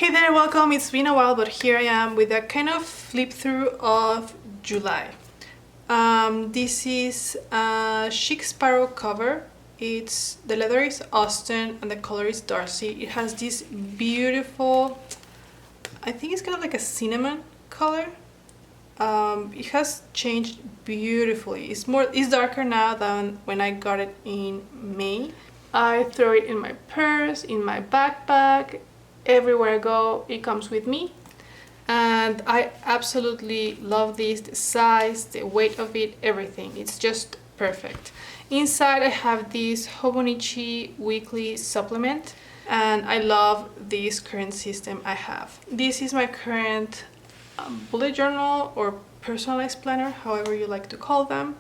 Hey there, welcome. It's been a while, but here I am with a kind of flip through of July. This is a Chic Sparrow cover. The leather is Austin and the color is Darcy. It has this beautiful, I think it's kind of like a cinnamon color. It has changed beautifully. It's darker now than when I got it in May. I throw it in my purse, in my backpack. Everywhere I go, it comes with me, and I absolutely love this. The size, the weight of it, everything. It's just perfect. Inside I have this Hobonichi weekly supplement, and I love this current system I have. This is my current bullet journal or personalized planner, however you like to call them.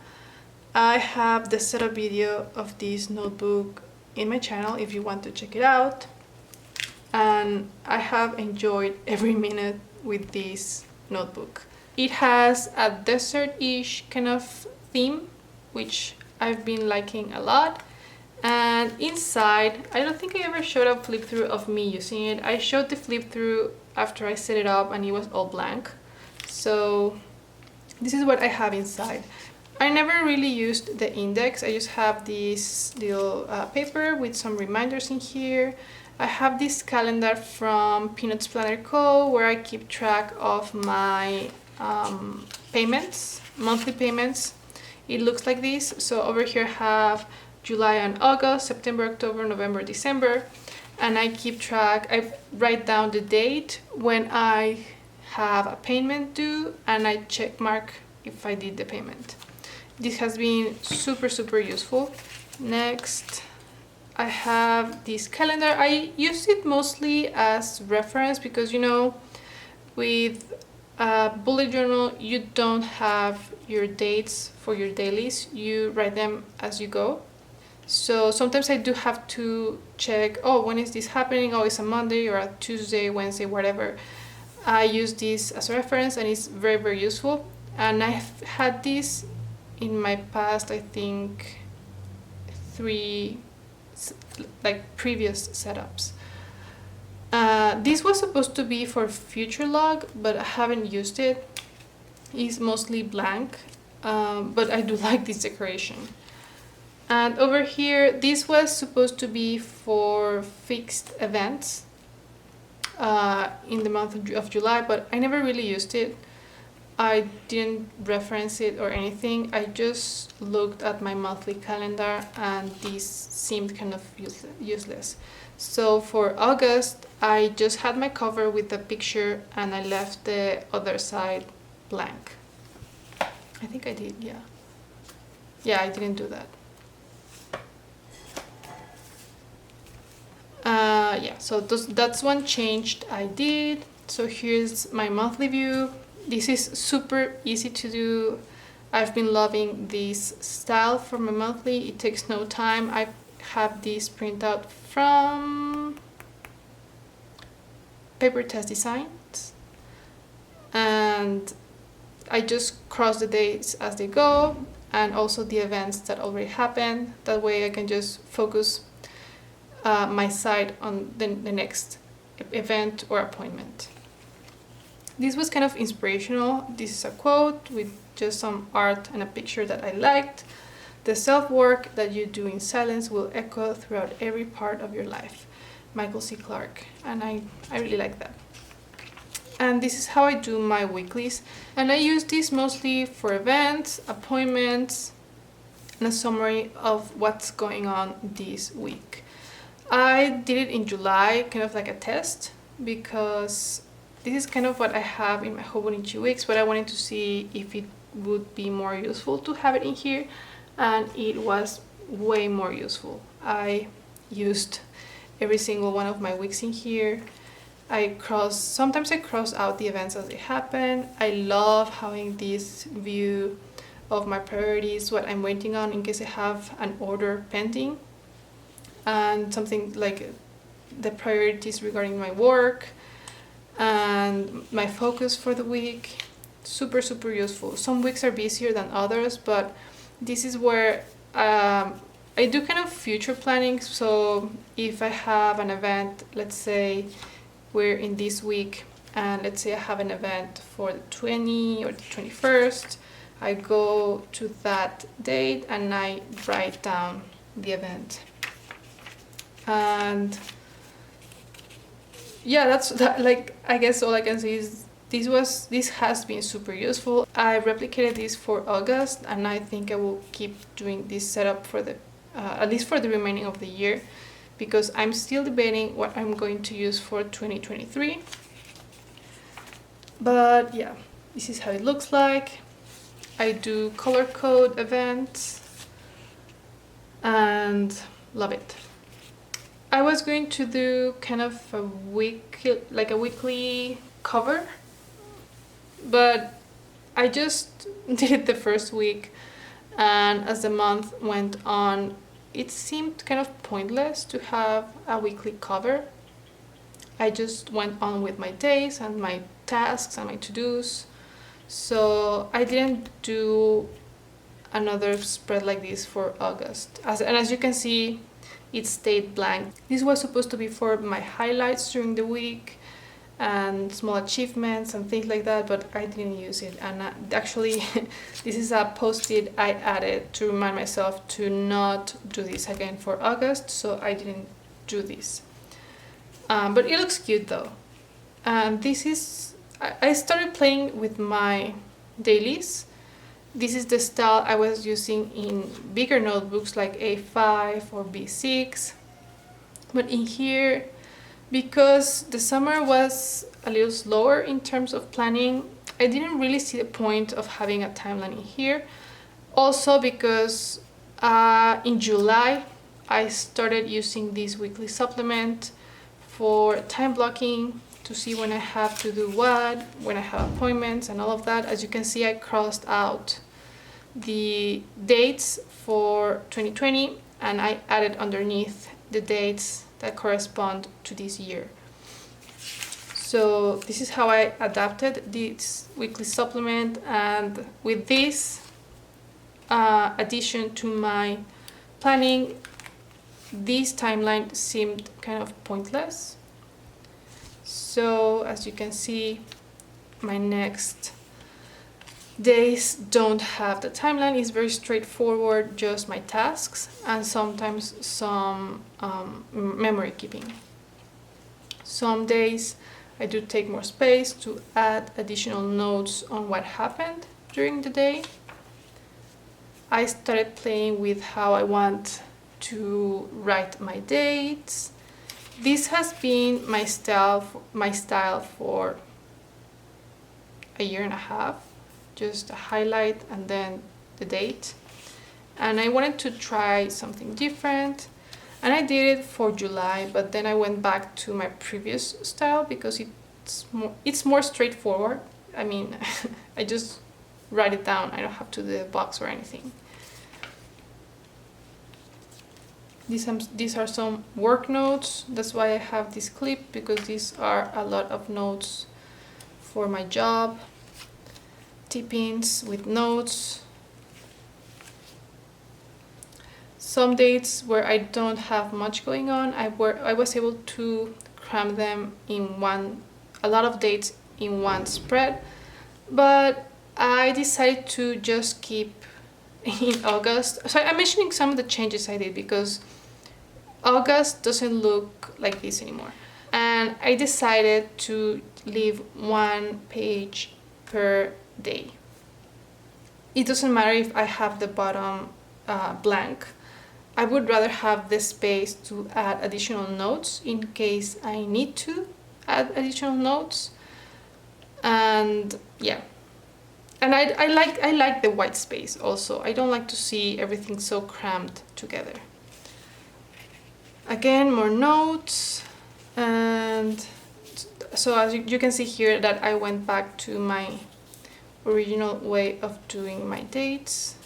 I have the setup video of this notebook in my channel if you want to check it out. And I have enjoyed every minute with this notebook. It has a desert-ish kind of theme, which I've been liking a lot. And inside, I don't think I ever showed a flip through of me using it. I showed the flip through after I set it up and it was all blank. So this is what I have inside. I never really used the index. I just have this little paper with some reminders in here. I have this calendar from Peanuts Planner Co. where I keep track of my payments, monthly payments. It looks like this. So over here I have July and August, September, October, November, December. And I keep track, I write down the date when I have a payment due and I check mark if I did the payment. This has been super useful. Next, I have this calendar. I use it mostly as reference because, you know, with a bullet journal, you don't have your dates for your dailies. You write them as you go. So sometimes I do have to check, oh, when is this happening? Oh, it's a Monday or a Tuesday, Wednesday, whatever. I use this as a reference and it's very useful. And I've had this in my past, I think, 3 previous setups. This was supposed to be for future log, but I haven't used it. It's mostly blank, but I do like this decoration. And over here, this was supposed to be for fixed events in the month of July, but I never really used it. I didn't reference it or anything. I just looked at my monthly calendar and this seemed kind of useless. So for August, I just had my cover with the picture and I left the other side blank. I think I did, yeah. Yeah, I didn't do that. Yeah, so that's one changed I did. So here's my monthly view. This is super easy to do. I've been loving this style for my monthly. It takes no time. I have this printout from Paper Test Designs. And I just cross the dates as they go and also the events that already happened. That way I can just focus my site on the next event or appointment. This was kind of inspirational. This is a quote with just some art and a picture that I liked. The self-work that you do in silence will echo throughout every part of your life. Michael C. Clarke. And I really like that. And this is how I do my weeklies. And I use this mostly for events, appointments, and a summary of what's going on this week. I did it in July, kind of like a test, because this is kind of what I have in my Hobonichi weeks, but I wanted to see if it would be more useful to have it in here, and it was way more useful. I used every single one of my weeks in here. Sometimes I cross out the events as they happen. I love having this view of my priorities, what I'm waiting on in case I have an order pending, and something like the priorities regarding my work and my focus for the week. Super useful. Some weeks are busier than others, but this is where I do kind of future planning. So if I have an event, let's say we're in this week, and let's say I have an event for the 20th or the 21st, I go to that date and I write down the event. And yeah, that's that. Like, I guess all I can say is this has been super useful. I replicated this for August, and I think I will keep doing this setup for the at least for the remaining of the year, because I'm still debating what I'm going to use for 2023. But yeah, this is how it looks like. I do color code events and love it. I was going to do kind of a weekly cover, but I just did it the first week, and as the month went on, it seemed kind of pointless to have a weekly cover. I just went on with my days and my tasks and my to-dos, so I didn't do another spread like this for August. As you can see, it stayed blank. This was supposed to be for my highlights during the week and small achievements and things like that, but I didn't use it. And actually, this is a post-it I added to remind myself to not do this again for August, so I didn't do this. But it looks cute though. And this is, I started playing with my dailies. This is the style I was using in bigger notebooks like A5 or B6. But in here, because the summer was a little slower in terms of planning, I didn't really see the point of having a timeline in here. Also because in July, I started using this weekly supplement for time blocking, to see when I have to do what, when I have appointments and all of that. As you can see, I crossed out the dates for 2020 and I added underneath the dates that correspond to this year. So this is how I adapted this weekly supplement, and with this addition to my planning, this timeline seemed kind of pointless. So as you can see, my next days don't have the timeline. It's very straightforward, just my tasks and sometimes some memory keeping. Some days I do take more space to add additional notes on what happened during the day. I started playing with how I want to write my dates. This has been my style for a year and a half, just a highlight and then the date. And I wanted to try something different, and I did it for July, but then I went back to my previous style because it's more straightforward. I mean, I just write it down. I don't have to do a box or anything. These are some work notes. That's why I have this clip, because these are a lot of notes for my job. Tip-ins with notes. Some dates where I don't have much going on, I was able to cram them in a lot of dates in one spread, but I decided to just keep in August. So I'm mentioning some of the changes I did because August doesn't look like this anymore. And I decided to leave 1 page per day. It doesn't matter if I have the bottom blank. I would rather have the space to add additional notes in case I need to add additional notes. And yeah. And I like the white space also. I don't like to see everything so crammed together. Again, more notes. And so as you can see here that I went back to my original way of doing my dates.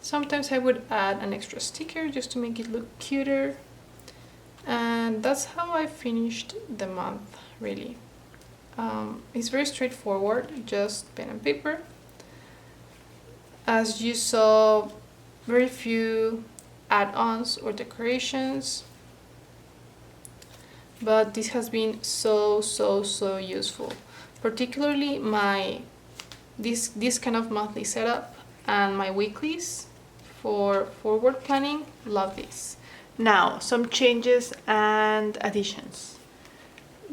Sometimes I would add an extra sticker just to make it look cuter. And that's how I finished the month, really. It's very straightforward, just pen and paper. As you saw, very few add-ons or decorations, but this has been so useful, particularly this kind of monthly setup and my weeklies for forward planning. Love this. Now some changes and additions.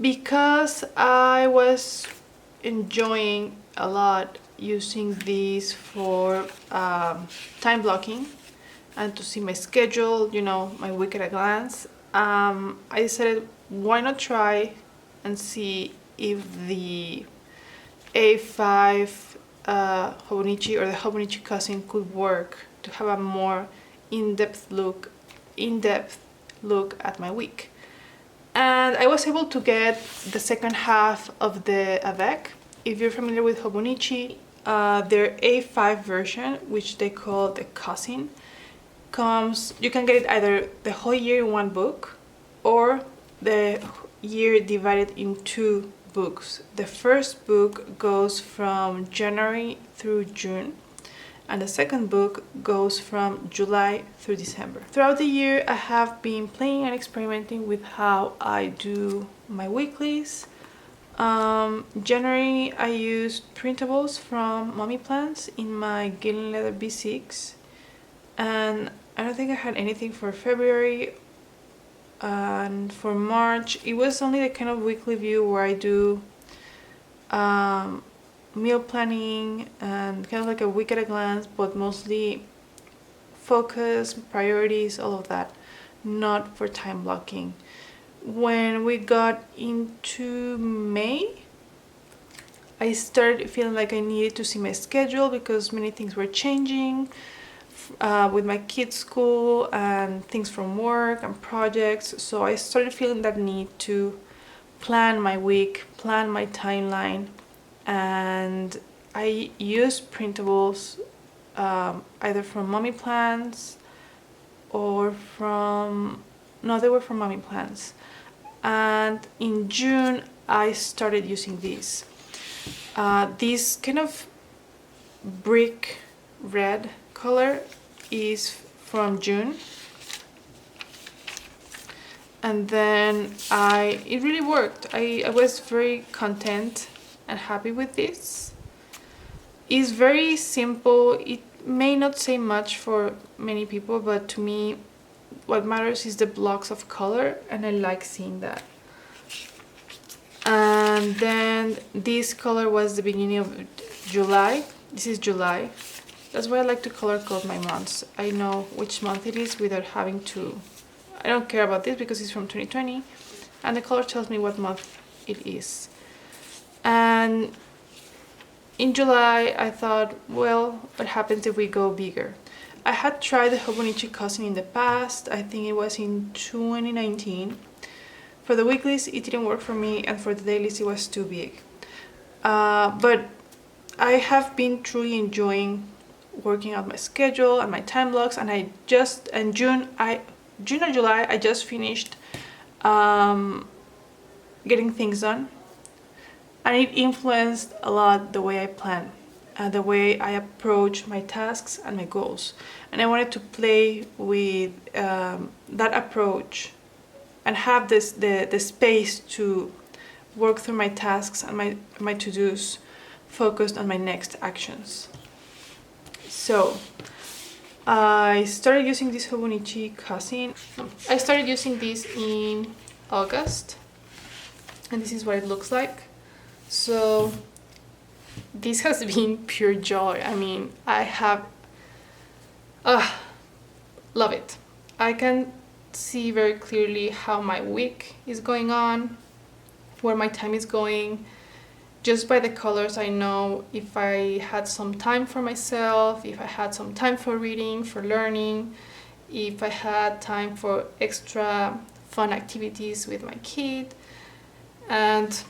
Because I was enjoying a lot using these for time blocking and to see my schedule, you know, my week at a glance, I decided why not try and see if the A5 Hobonichi or the Hobonichi cousin could work to have a more in-depth look at my week. And I was able to get the second half of the avec. If you're familiar with Hobonichi, their A5 version, which they call the cousin, you can get it either the whole year in one book or the year divided in two books. The first book goes from January through June, and the second book goes from July through December. Throughout the year, I have been playing and experimenting with how I do my weeklies. January, I used printables from Mommy Plants in my Gillen Leather B6, and I don't think I had anything for February. And for March, it was only the kind of weekly view where I do meal planning and kind of like a week at a glance, but mostly focus, priorities, all of that, not for time blocking. When we got into May, I started feeling like I needed to see my schedule because many things were changing with my kids' school and things from work and projects. So I started feeling that need to plan my week, plan my timeline, and I used printables either from Mommy Plants or they were from Mommy Plants. And in June, I started using these. This kind of brick red color is from June. And then it really worked. I was very content and happy with this. It's very simple. It may not say much for many people, but to me, what matters is the blocks of color, and I like seeing that. And then this color was the beginning of July. This is July. That's why I like to color code my months. I know which month it is without having to... I don't care about this because it's from 2020, and the color tells me what month it is. And in July, I thought, well, what happens if we go bigger? I had tried the Hobonichi cousin in the past. I think it was in 2019. For the weeklies, it didn't work for me, and for the dailies, it was too big. But I have been truly enjoying working out my schedule and my time blocks, and in June or July, I just finished getting things done, and it influenced a lot the way I plan. The way I approach my tasks and my goals, and I wanted to play with that approach and have the space to work through my tasks and my to-dos focused on my next actions. So I started using this Hobonichi cousin. I started using this in August, and this is what it looks like. So this has been pure joy. I mean, I have love it. I can see very clearly how my week is going on, where my time is going. Just by the colors, I know if I had some time for myself, if I had some time for reading, for learning, if I had time for extra fun activities with my kid, and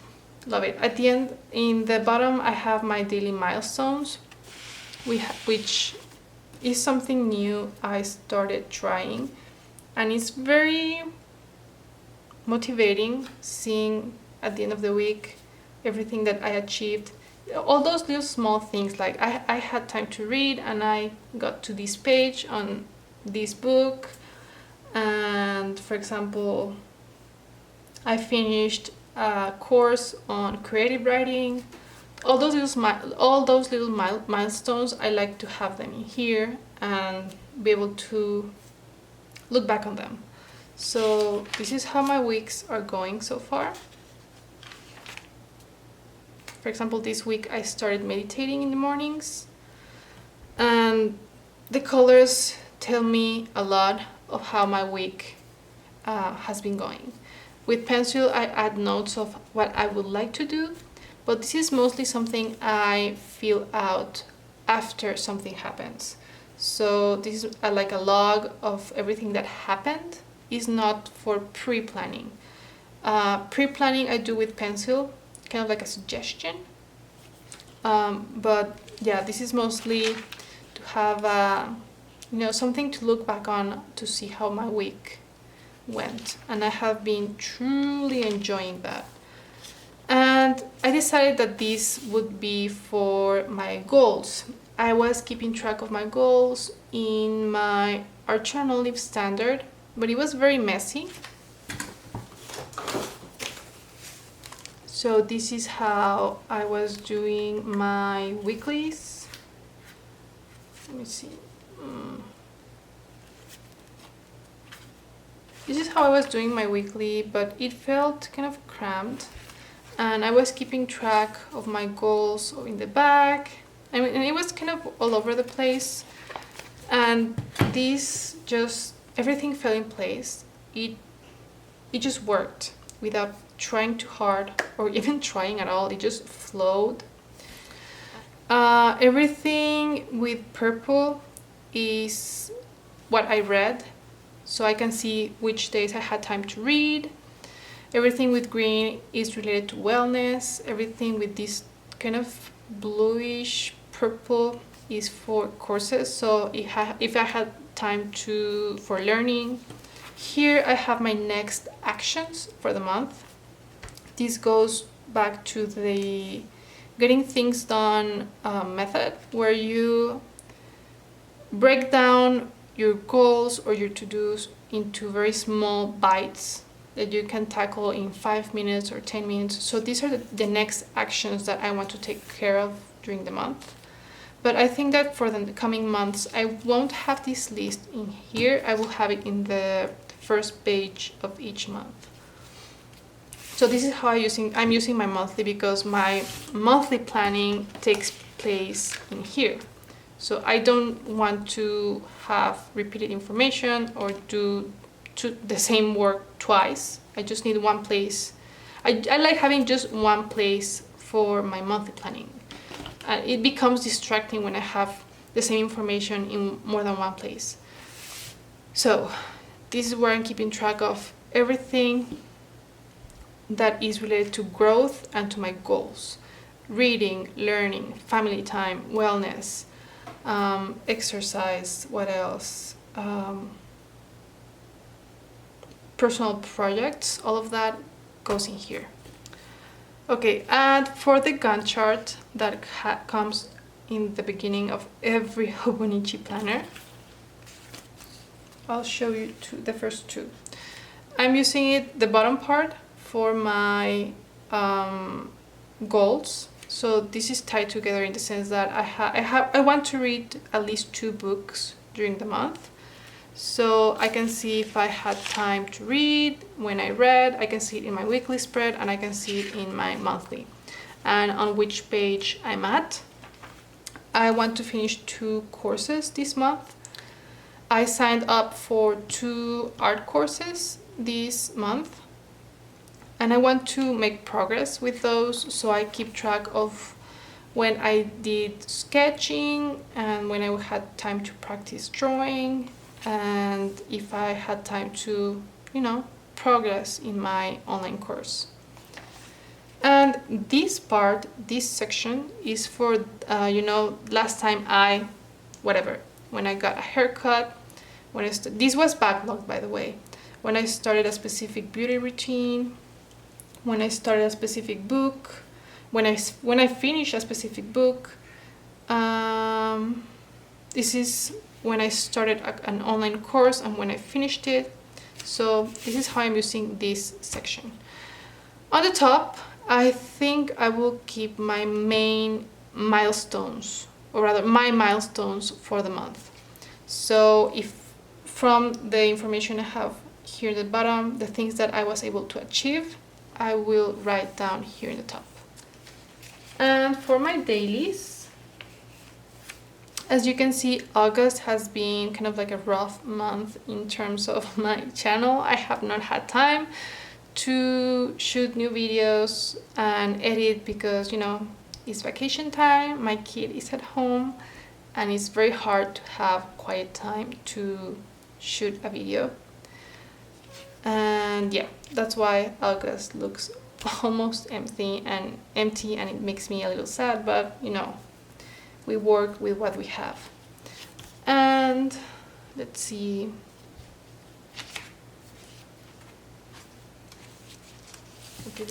love it. At the end, in the bottom, I have my daily milestones, which is something new I started trying, and it's very motivating seeing at the end of the week everything that I achieved. All those little small things, like I had time to read and I got to this page on this book, and for example, I finished a course on creative writing. All those little milestones, I like to have them in here and be able to look back on them. So this is how my weeks are going so far. For example, this week I started meditating in the mornings, and the colors tell me a lot of how my week has been going. With pencil, I add notes of what I would like to do, but this is mostly something I fill out after something happens. So this is like a log of everything that happened. Is not for pre-planning. Pre-planning I do with pencil, kind of like a suggestion. But yeah, this is mostly to have something to look back on to see how my week went, and I have been truly enjoying that. And I decided that this would be for my goals. I was keeping track of my goals in my Art Journal Live Standard, but it was very messy. So this is how I was doing my weeklies. Let me see. This is how I was doing my weekly, but it felt kind of cramped, and I was keeping track of my goals in the back. I mean, and it was kind of all over the place, and this just everything fell in place. It just worked without trying too hard or even trying at all. It just flowed. Everything with purple is what I read, so I can see which days I had time to read. Everything with green is related to wellness. Everything with this kind of bluish purple is for courses, so if I had time for learning. Here I have my next actions for the month. This goes back to the getting things done method, where you break down your goals or your to-dos into very small bites that you can tackle in 5 minutes or 10 minutes. So these are the next actions that I want to take care of during the month. But I think that for the coming months, I won't have this list in here. I will have it in the first page of each month. So this is how I'm using my monthly, because my monthly planning takes place in here. So I don't want to have repeated information or do the same work twice. I just need one place. I like having just one place for my monthly planning. It becomes distracting when I have the same information in more than one place. So this is where I'm keeping track of everything that is related to growth and to my goals. Reading, learning, family time, wellness, exercise, what else? Personal projects, all of that goes in here. Okay, and for the Gantt chart that comes in the beginning of every Hobonichi planner, I'll show you the first two. I'm using the bottom part for my goals. So this is tied together in the sense that I want to read at least 2 books during the month. So I can see if I had time to read, when I read, I can see it in my weekly spread, and I can see it in my monthly, and on which page I'm at. I want to finish 2 courses this month. I signed up for 2 art courses this month, and I want to make progress with those, so I keep track of when I did sketching and when I had time to practice drawing, and if I had time to, progress in my online course. And this section is for, last time when I got a haircut, this was backlogged, by the way, when I started a specific beauty routine, when I started a specific book, when I finished a specific book. This is when I started an online course and when I finished it. So this is how I'm using this section. On the top, I think I will keep my main milestones, or rather my milestones for the month. So if from the information I have here at the bottom, the things that I was able to achieve, I will write down here in the top. And for my dailies, as you can see, August has been kind of like a rough month in terms of my channel. I have not had time to shoot new videos and edit because, you know, it's vacation time, my kid is at home, and it's very hard to have quiet time to shoot a video. And yeah, that's why August looks almost empty and it makes me a little sad, but you know, we work with what we have. And let's see, okay,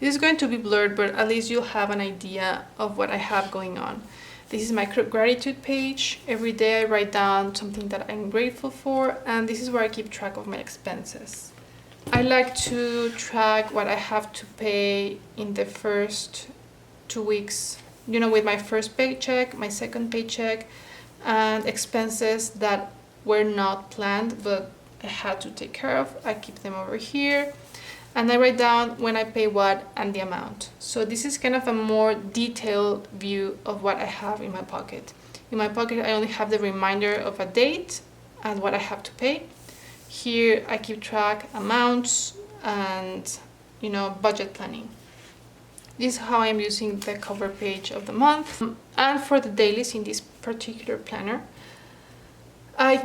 this is going to be blurred, but at least you'll have an idea of what I have going on. This is my gratitude page. Every day I write down something that I'm grateful for, and this is where I keep track of my expenses. I like to track what I have to pay in the first 2 weeks, you know, with my first paycheck, my second paycheck, and expenses that were not planned but I had to take care of. I keep them over here, and I write down when I pay what and the amount. So this is kind of a more detailed view of what I have in my pocket. In my pocket, I only have the reminder of a date and what I have to pay. Here I keep track amounts and, you know, budget planning. This is how I'm using the cover page of the month. And for the dailies in this particular planner, I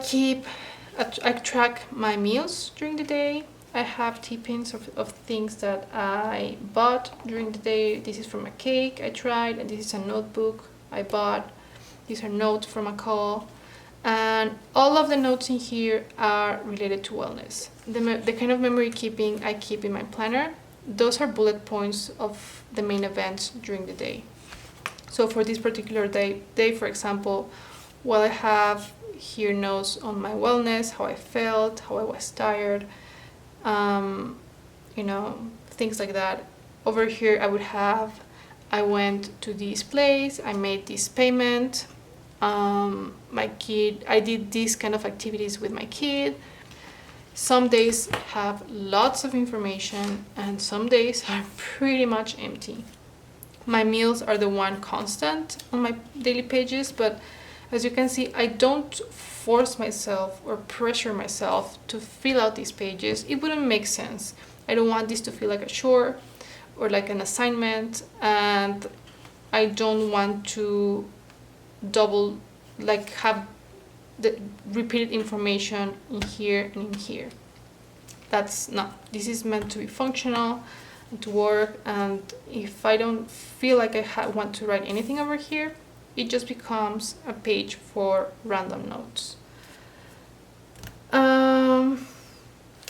track my meals during the day. I have tip-ins of things that I bought during the day. This is from a cake I tried, and this is a notebook I bought. These are notes from a call. And all of the notes in here are related to wellness. The kind of memory keeping I keep in my planner, those are bullet points of the main events during the day. So for this particular day, for example, well, I have here notes on my wellness, how I felt, how I was tired, you know, things like that. Over here I would have, I went to this place, I made this payment, my kid, I did these kind of activities with my kid. Some days have lots of information and some days are pretty much empty. My meals are the one constant on my daily pages, but as you can see, I don't force myself or pressure myself to fill out these pages. It wouldn't make sense. I don't want this to feel like a chore or like an assignment, and I don't want to have the repeated information in here and in here. That's not, this is meant to be functional and to work, and if I don't feel like I want to write anything over here, it just becomes a page for random notes.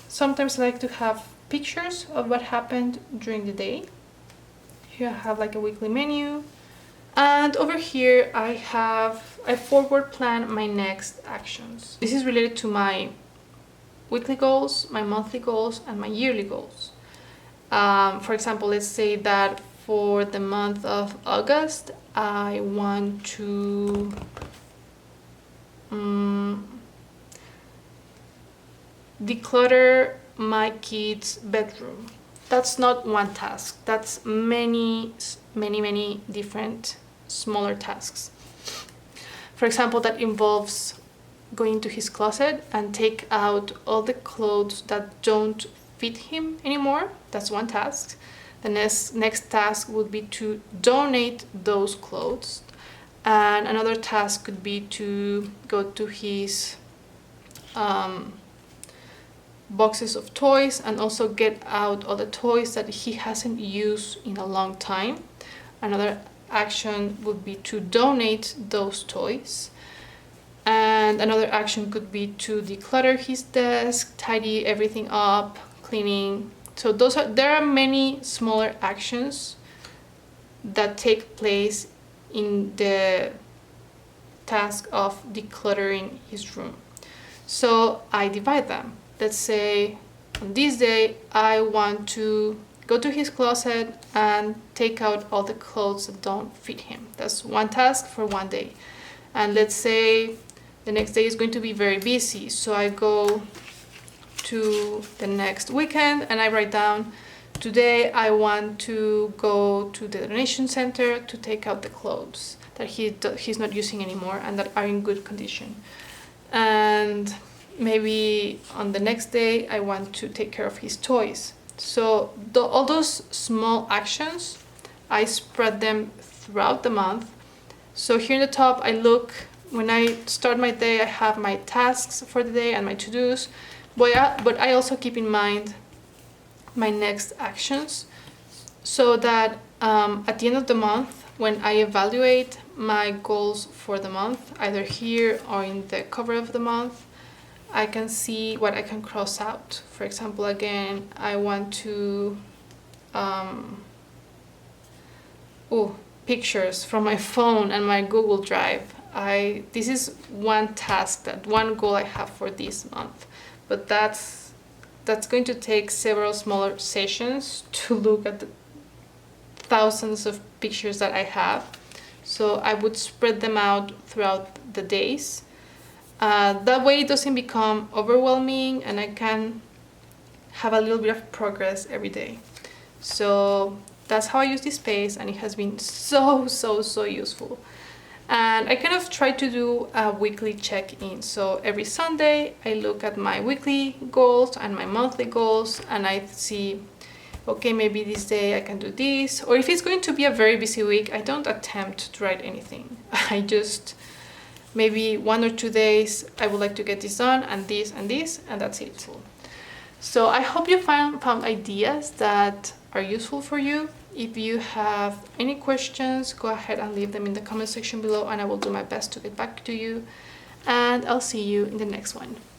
Sometimes I like to have pictures of what happened during the day. Here I have like a weekly menu. And over here I forward plan my next actions. This is related to my weekly goals, my monthly goals, and my yearly goals. For example, let's say that for the month of August, I want to declutter my kid's bedroom. That's not one task. That's many different smaller tasks. For example, that involves going to his closet and take out all the clothes that don't fit him anymore. That's one task. The next task would be to donate those clothes, and another task could be to go to his boxes of toys and also get out all the toys that he hasn't used in a long time. Another action would be to donate those toys, and another action could be to declutter his desk, tidy everything up, cleaning. So there are many smaller actions that take place in the task of decluttering his room. So I divide them. Let's say on this day I want to go to his closet and take out all the clothes that don't fit him. That's one task for one day. And let's say the next day is going to be very busy, so I go to the next weekend and I write down, today I want to go to the donation center to take out the clothes that he's not using anymore and that are in good condition. And maybe on the next day I want to take care of his toys. So all those small actions, I spread them throughout the month. So here in the top, I look, when I start my day, I have my tasks for the day and my to-dos, but I also keep in mind my next actions, so that at the end of the month, when I evaluate my goals for the month, either here or in the cover of the month, I can see what I can cross out. For example, again, I want to pictures from my phone and my Google Drive. This is one task, that one goal I have for this month, but that's going to take several smaller sessions to look at the thousands of pictures that I have. So I would spread them out throughout the days. That way it doesn't become overwhelming and I can have a little bit of progress every day. So that's how I use this space, and it has been so useful. And I kind of try to do a weekly check-in. So every Sunday I look at my weekly goals and my monthly goals, and I see, okay, maybe this day I can do this. Or if it's going to be a very busy week, I don't attempt to write anything. I just, maybe 1 or 2 days I would like to get this done, and this and this, and that's it. So I hope you found ideas that are useful for you. If you have any questions, go ahead and leave them in the comment section below, and I will do my best to get back to you. And I'll see you in the next one.